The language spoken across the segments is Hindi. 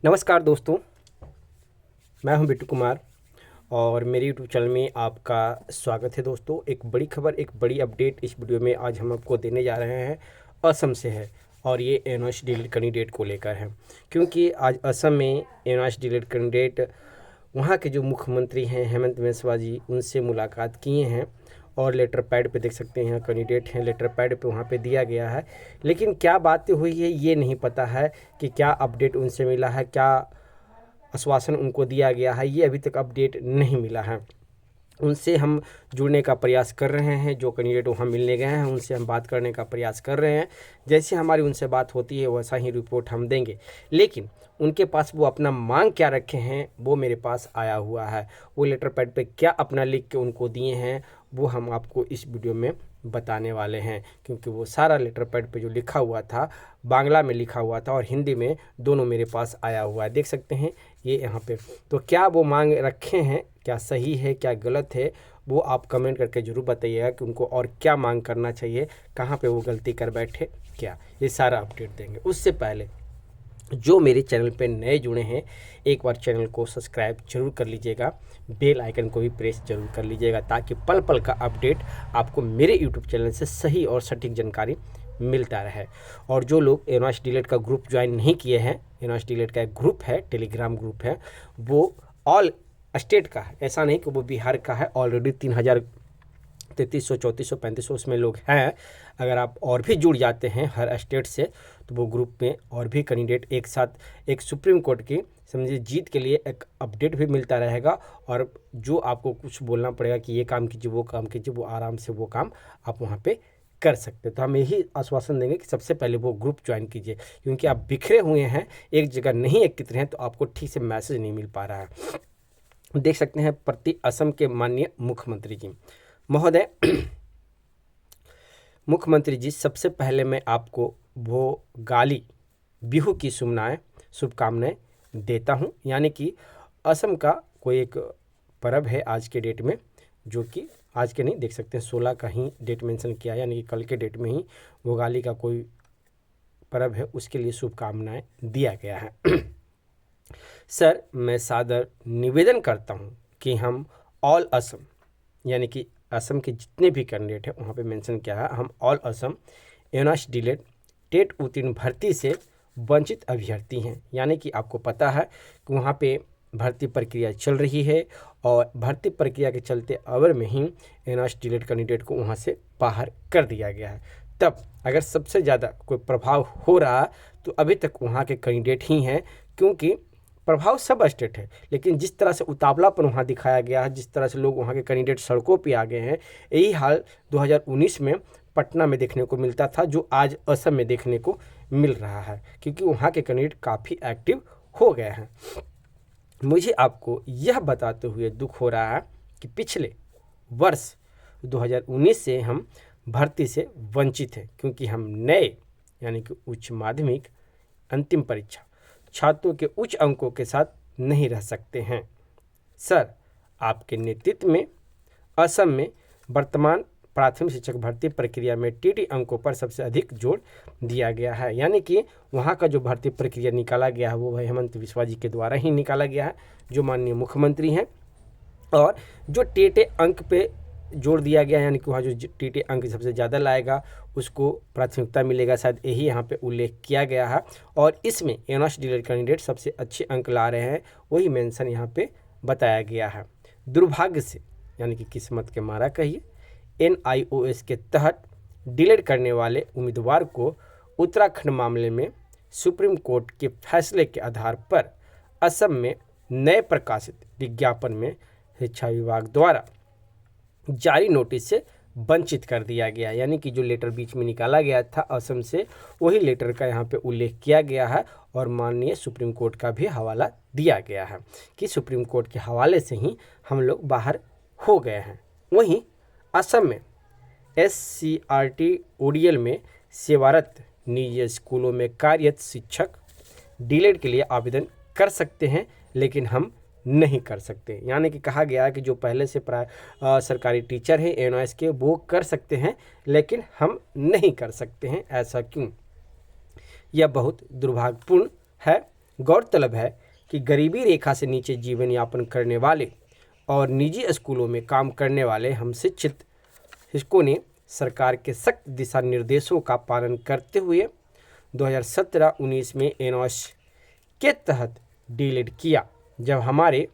नमस्कार दोस्तों, मैं हूं बिट्टू कुमार और मेरे यूट्यूब चैनल में आपका स्वागत है। दोस्तों, एक बड़ी खबर, एक बड़ी अपडेट इस वीडियो में आज हम आपको देने जा रहे हैं। असम से है और ये एनआरसी डिलीट कैंडिडेट को लेकर है, क्योंकि आज असम में एनआरसी डिलीट कैंडिडेट वहाँ के जो मुख्यमंत्री हैं हेमंत बिस्वा जी, उनसे मुलाकात किए हैं और लेटर पैड पे देख सकते हैं कैंडिडेट हैं, लेटर पैड पे वहाँ पे दिया गया है। लेकिन क्या बातें हुई है ये नहीं पता है कि क्या अपडेट उनसे मिला है, क्या आश्वासन उनको दिया गया है, ये अभी तक अपडेट नहीं मिला है। उनसे हम जुड़ने का प्रयास कर रहे हैं, जो कैंडिडेट वहाँ मिलने गए हैं उनसे हम बात करने का प्रयास कर रहे हैं। जैसे हमारी उनसे बात होती है वैसा ही रिपोर्ट हम देंगे, लेकिन उनके पास वो अपना मांग क्या रखे हैं वो मेरे पास आया हुआ है। वो लेटर पैड पे क्या अपना लिख के उनको दिए हैं वो हम आपको इस वीडियो में बताने वाले हैं, क्योंकि वो सारा लेटर पैड पे जो लिखा हुआ था, बांग्ला में लिखा हुआ था और हिंदी में दोनों मेरे पास आया हुआ है। देख सकते हैं ये यहाँ पे। तो क्या वो मांग रखे हैं, क्या सही है क्या गलत है, वो आप कमेंट करके ज़रूर बताइएगा कि उनको और क्या मांग करना चाहिए, कहाँ पे वो गलती कर बैठे, क्या ये सारा अपडेट देंगे। उससे पहले जो मेरे चैनल पे नए जुड़े हैं एक बार चैनल को सब्सक्राइब जरूर कर लीजिएगा, बेल आइकन को भी प्रेस जरूर कर लीजिएगा, ताकि पल पल का अपडेट आपको मेरे यूट्यूब चैनल से सही और सटीक जानकारी मिलता रहे। और जो लोग एनआरसी डिलीट का ग्रुप ज्वाइन नहीं किए हैं, एनआरसी डिलीट का एक ग्रुप है, टेलीग्राम ग्रुप है, वो ऑल स्टेट का है, ऐसा नहीं कि वो बिहार का है। ऑलरेडी 3300 3400 3500 उसमें लोग हैं। अगर आप और भी जुड़ जाते हैं हर स्टेट से तो वो ग्रुप में और भी कैंडिडेट एक साथ एक सुप्रीम कोर्ट की समझिए जीत के लिए एक अपडेट भी मिलता रहेगा। और जो आपको कुछ बोलना पड़ेगा कि ये काम कीजिए वो काम कीजिए, वो आराम से वो काम आप वहाँ पे कर सकते। तो हम यही आश्वासन देंगे कि सबसे पहले वो ग्रुप ज्वाइन कीजिए, क्योंकि आप बिखरे हुए हैं, एक जगह नहीं एकत्रित हैं, तो आपको ठीक से मैसेज नहीं मिल पा रहा है। देख सकते हैं प्रति असम के माननीय मुख्यमंत्री जी महोदय। मुख्यमंत्री जी, सबसे पहले मैं आपको वो गाली बिहू की शुभकामनाएं देता हूं। यानी कि असम का कोई एक पर्व है आज के डेट में, जो कि आज के नहीं, देख सकते हैं 16 का ही डेट मेंशन किया है, यानी कि कल के डेट में ही वो गाली का कोई पर्व है, उसके लिए शुभकामनाएं दिया गया है। सर, मैं सादर निवेदन करता हूं कि हम ऑल असम, यानी कि असम के जितने भी कैंडिडेट हैं वहाँ पे मेंशन किया है, हम ऑल असम एनआरसी डिलीट टेट उत्तीर्ण भर्ती से वंचित अभ्यर्थी हैं। यानी कि आपको पता है कि वहाँ पे भर्ती प्रक्रिया चल रही है और भर्ती प्रक्रिया के चलते अवर में ही एनआरसी डिलीट कैंडिडेट को वहाँ से बाहर कर दिया गया है। तब अगर सबसे ज़्यादा कोई प्रभाव हो रहा तो अभी तक वहाँ के कैंडिडेट ही हैं, क्योंकि प्रभाव सब स्टेट है, लेकिन जिस तरह से उतावलापन वहाँ दिखाया गया है, जिस तरह से लोग वहाँ के कैंडिडेट सड़कों पे आ गए हैं, यही हाल 2019 में पटना में देखने को मिलता था, जो आज असम में देखने को मिल रहा है, क्योंकि वहाँ के कैंडिडेट काफ़ी एक्टिव हो गए हैं। मुझे आपको यह बताते हुए दुख हो रहा है कि पिछले वर्ष 2019 से हम भर्ती से वंचित हैं, क्योंकि हम नए यानी कि उच्च माध्यमिक अंतिम परीक्षा छात्रों के उच्च अंकों के साथ नहीं रह सकते हैं। सर, आपके नेतृत्व में असम में वर्तमान प्राथमिक शिक्षक भर्ती प्रक्रिया में टीटी अंकों पर सबसे अधिक जोर दिया गया है। यानी कि वहाँ का जो भर्ती प्रक्रिया निकाला गया है वो हेमंत बिस्वा जी के द्वारा ही निकाला गया है, जो माननीय मुख्यमंत्री हैं। और जो टीटी अंक पे जोड़ दिया गया है, यानी कि वहाँ जो टीटी अंक सबसे ज़्यादा लाएगा उसको प्राथमिकता मिलेगा, शायद यही यहाँ पे उल्लेख किया गया है। और इसमें एनआरसी डिलीट कैंडिडेट सबसे अच्छे अंक ला रहे हैं, वही मेंशन यहाँ पे बताया गया है। दुर्भाग्य से, यानी कि किस्मत के मारा कहिए, NIOS के तहत डिलीट करने वाले उम्मीदवार को उत्तराखंड मामले में सुप्रीम कोर्ट के फैसले के आधार पर असम में नए प्रकाशित विज्ञापन में शिक्षा विभाग द्वारा जारी नोटिस से वंचित कर दिया गया। यानी कि जो लेटर बीच में निकाला गया था असम से, वही लेटर का यहाँ पे उल्लेख किया गया है और माननीय सुप्रीम कोर्ट का भी हवाला दिया गया है कि सुप्रीम कोर्ट के हवाले से ही हम लोग बाहर हो गए हैं। वहीं असम में SCRT ODL में सेवारत निजी स्कूलों में कार्यरत शिक्षक डिलीट के लिए आवेदन कर सकते हैं, लेकिन हम नहीं कर सकते। यानी कि कहा गया है कि जो पहले से सरकारी टीचर हैं NIOS के, वो कर सकते हैं, लेकिन हम नहीं कर सकते हैं। ऐसा क्यों? यह बहुत दुर्भाग्यपूर्ण है गौरतलब है कि गरीबी रेखा से नीचे जीवन यापन करने वाले और निजी स्कूलों में काम करने वाले हम शिक्षित शिक्षकों ने सरकार के सख्त दिशा निर्देशों का पालन करते हुए 2017-19 में एनओएस के तहत डीलिट किया। जब हमारे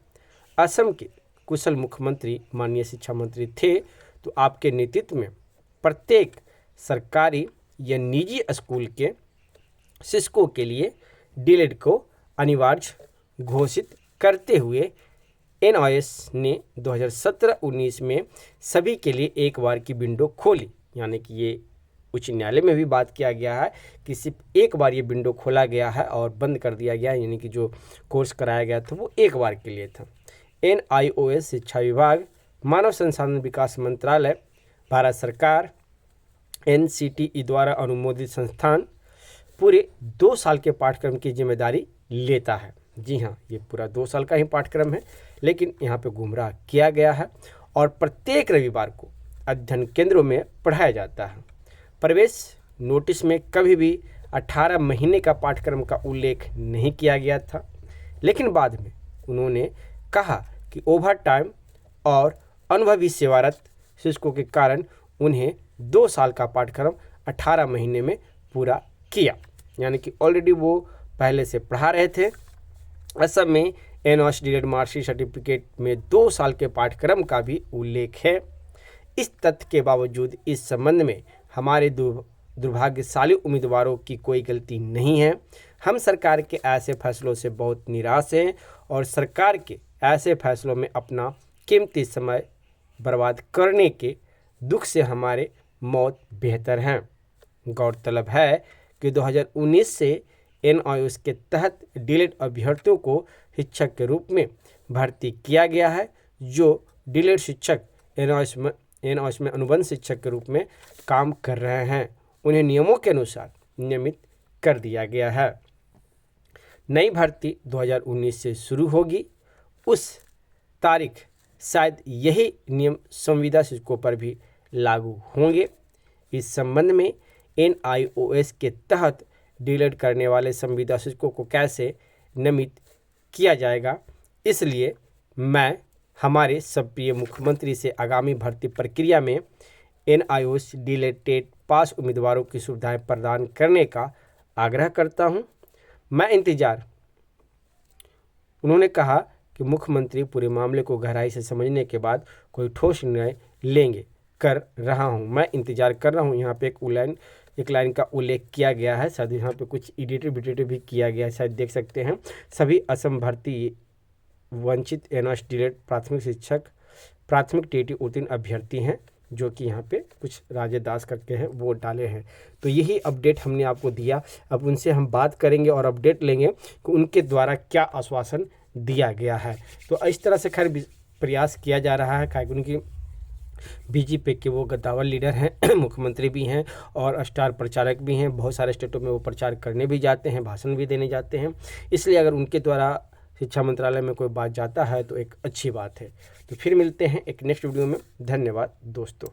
असम के कुशल मुख्यमंत्री माननीय शिक्षा मंत्री थे तो आपके नेतृत्व में प्रत्येक सरकारी या निजी स्कूल के शिक्षकों के लिए डीलिट को अनिवार्य घोषित करते हुए एनओएस ने 2017-19 में सभी के लिए एक बार की विंडो खोली। यानी कि ये उच्च न्यायालय में भी बात किया गया है कि सिर्फ एक बार ये विंडो खोला गया है और बंद कर दिया गया है, यानी कि जो कोर्स कराया गया था वो एक बार के लिए था। एनआईओएस शिक्षा विभाग, मानव संसाधन विकास मंत्रालय, भारत सरकार, एनसीटीई द्वारा अनुमोदित संस्थान पूरे 2 साल के पाठ्यक्रम की जिम्मेदारी लेता है। जी हाँ, ये पूरा 2 साल का ही पाठ्यक्रम है, लेकिन यहाँ पे गुमराह किया गया है और प्रत्येक रविवार को अध्ययन केंद्रों में पढ़ाया जाता है। प्रवेश नोटिस में कभी भी 18 महीने का पाठ्यक्रम का उल्लेख नहीं किया गया था, लेकिन बाद में उन्होंने कहा कि ओवर टाइम और अनुभवी सेवारत शिक्षकों के कारण उन्हें 2 साल का पाठ्यक्रम 18 महीने में पूरा किया। यानी कि ऑलरेडी वो पहले से पढ़ा रहे थे। असम में एनओएस डीलिट मार्कशीट सर्टिफिकेट में 2 साल के पाठ्यक्रम का भी उल्लेख है। इस तथ्य के बावजूद इस संबंध में हमारे दुर्भाग्यशाली उम्मीदवारों की कोई गलती नहीं है। हम सरकार के ऐसे फैसलों से बहुत निराश हैं और सरकार के ऐसे फैसलों में अपना कीमती समय बर्बाद करने के दुख से हमारे मौत बेहतर हैं। गौरतलब है कि 2019 से एनओएस के तहत डीलिट अभ्यर्थियों को शिक्षक के रूप में भर्ती किया गया है। जो डीलिट शिक्षक एनओएस में अनुबंध शिक्षक के रूप में काम कर रहे हैं, उन्हें नियमों के अनुसार नियमित कर दिया गया है। नई भर्ती 2019 से शुरू होगी। उस तारीख शायद यही नियम संविदा शिक्षकों पर भी लागू होंगे। इस संबंध में एनआईओएस के तहत डीलिट करने वाले संविदा शिक्षकों को कैसे नियमित किया जाएगा, इसलिए मैं हमारे सबप्रिय मुख्यमंत्री से आगामी भर्ती प्रक्रिया में एनआईओएस डीलिटेड पास उम्मीदवारों की सुविधाएं प्रदान करने का आग्रह करता हूं। उन्होंने कहा कि मुख्यमंत्री पूरे मामले को गहराई से समझने के बाद कोई ठोस निर्णय लेंगे। मैं इंतजार कर रहा हूँ। यहाँ पे एक लाइन का उल्लेख किया गया है, शायद यहाँ पे कुछ एडिटेड भी किया गया है, शायद देख सकते हैं। सभी असम भर्ती वंचित एनओएस डीलिट प्राथमिक टीटी उत्तीर्ण अभ्यर्थी हैं, जो कि यहाँ पे कुछ राजे दास करके हैं वो डाले हैं। तो यही अपडेट हमने आपको दिया। अब उनसे हम बात करेंगे और अपडेट लेंगे कि उनके द्वारा क्या आश्वासन दिया गया है। तो इस तरह से खैर प्रयास किया जा रहा है, क्योंकि उनकी बीजेपी के वो गद्दावर लीडर हैं, मुख्यमंत्री भी हैं और स्टार प्रचारक भी हैं। बहुत सारे स्टेटों में वो प्रचार करने भी जाते हैं, भाषण भी देने जाते हैं। इसलिए अगर उनके द्वारा शिक्षा मंत्रालय में कोई बात जाता है तो एक अच्छी बात है। तो फिर मिलते हैं एक नेक्स्ट वीडियो में। धन्यवाद दोस्तों।